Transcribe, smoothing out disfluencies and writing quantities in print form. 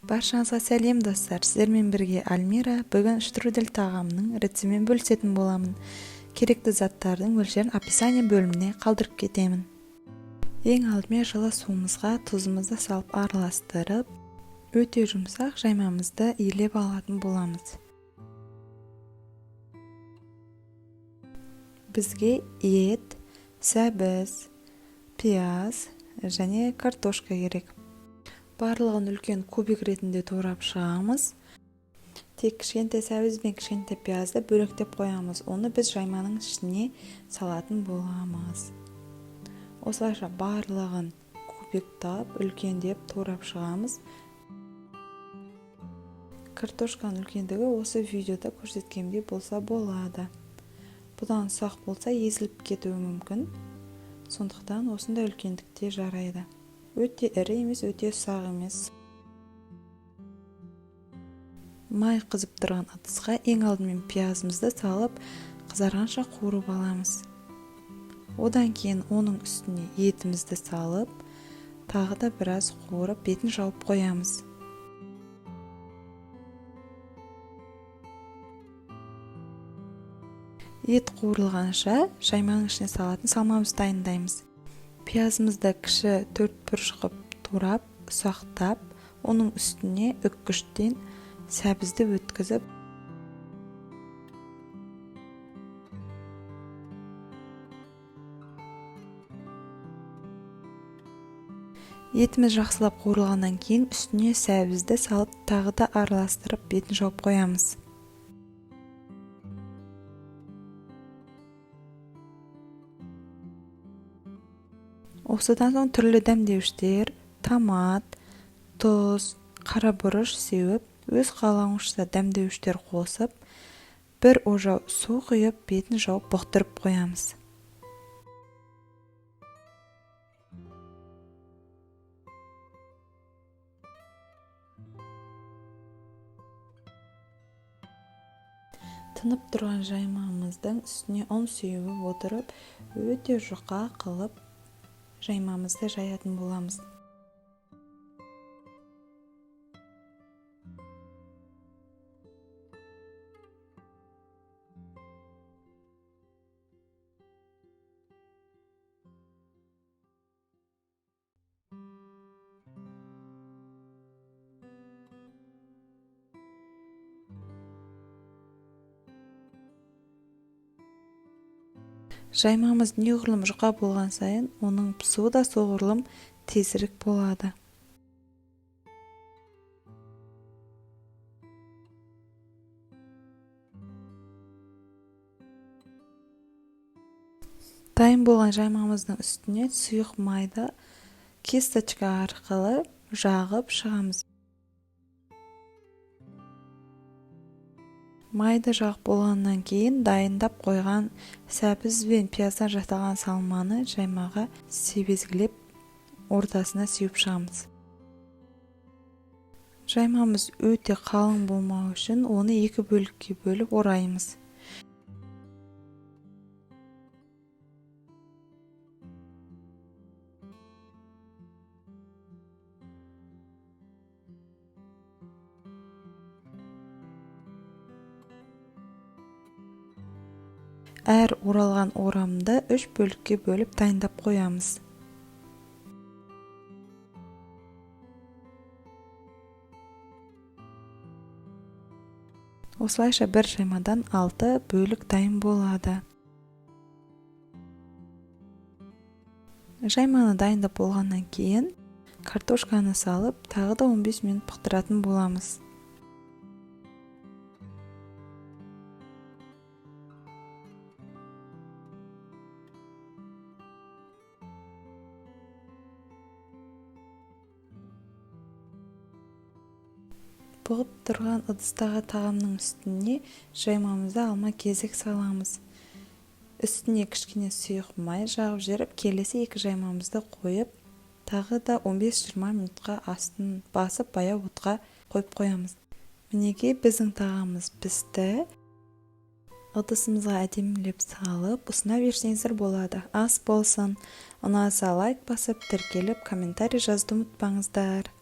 Баршаңызға сәлем достар, сіздермен бірге Альмира. Бүгін штрудель тағамның рецептімен бөлісетін боламын. Керекті заттардың мөлшерін описание бөліміне қалдырып кетемін. Ең алдымен жылы суымызға тұзымызды салып араластырып, өте жұмсақ жаймамызды иілеп алатын боламыз. Бізге ет, сәбіз, пияз және картошка керек. Барлығын үлкен кубик ретінде турап шығамыз. Тек кішкентай сәбіз бен кішкентай пиязды бөлектеп қоямыз. Оны біз жайманың ішіне салатын боламыз. Осылайша барлығын кубиктап, үлкендеп турап шығамыз. Картошканың үлкендігі осы видеода көрсеткендей болса болады. Бұдан ұсақ болса езіліп кетуі мүмкін. Сондықтан осындай үлкендікте жарайды. Өте ірі емес, өте ұсақ емес. Май қызып тұрған ыдысқа ең алдымен пиязымызды салып, қызарғанша қуырып аламыз. Одан кейін оның үстіне етімізді салып, тағы да біраз қуырып, бетін жауып қоямыз. Ет қуырылғанша жайманың ішіне салатын салмамызды дайындаймыз. Пиязымызды кіші 4 бұрыш қып турап, ұсақтап, оның үстіне үккіштен сәбізді өткізіп, етіміз жақсылап қуырылғаннан кейін үстіне сәбізді салып, тағы да араластырып, бетін жауып қоямыз. Осыдан соң түрлі дәмдеуіштер, томат, тұз, қара бұрыш сеуіп, өз қалауыңызша дәмдеуіштер қосып, бір ожау су құйып, бетін жауып бұқтырып қоямыз. Тынып тұрған жаймамыздың үстіне ұн сеуіп отырып, өте жұқа қылып, жаймамызды жаятын боламыз. Жаймамыз неғұрлым жұқа болған сайын, оның пісуі да соғұрлым тезірек болады. Дайын болған жаймамыздың үстіне сұйық майды кисточка арқылы жағып шығамыз. Майды жақ болғаннан кейін дайындап қойған сәбіз бен пияздан жасалған салманы жаймаға себезгілеп ортасына сеуіп шығамыз. Жаймамыз өте қалың болмау үшін оны 2 бөлікке бөліп ораймыз. Әр оралған орамды 3 бөлікке бөліп дайындап қоямыз. Осылайша бір жаймадан 6 бөлік дайын болады. Жайманы дайындап болғаннан кейін картошканы салып, тағы да 15 минут пықтыратын боламыз. Бұғып тұрған ыдыстағы тағамның үстіне жаймамызды алма кезек саламыз. Үстіне кішкене сұйық май жағып жіберіп, келесі 2 жаймамызды қойып, тағы да 15-20 минутқа астын басып, баяу отқа қойып қоямыз. Мінекей біздің тағамымыз пісті. Ыдысымызға әдемілеп салып, ұсына берсеңіздер болады. Ас болсын. Ұнаса лайк басып, тіркеліп, комментарий жазуды ұмытпаңыздар.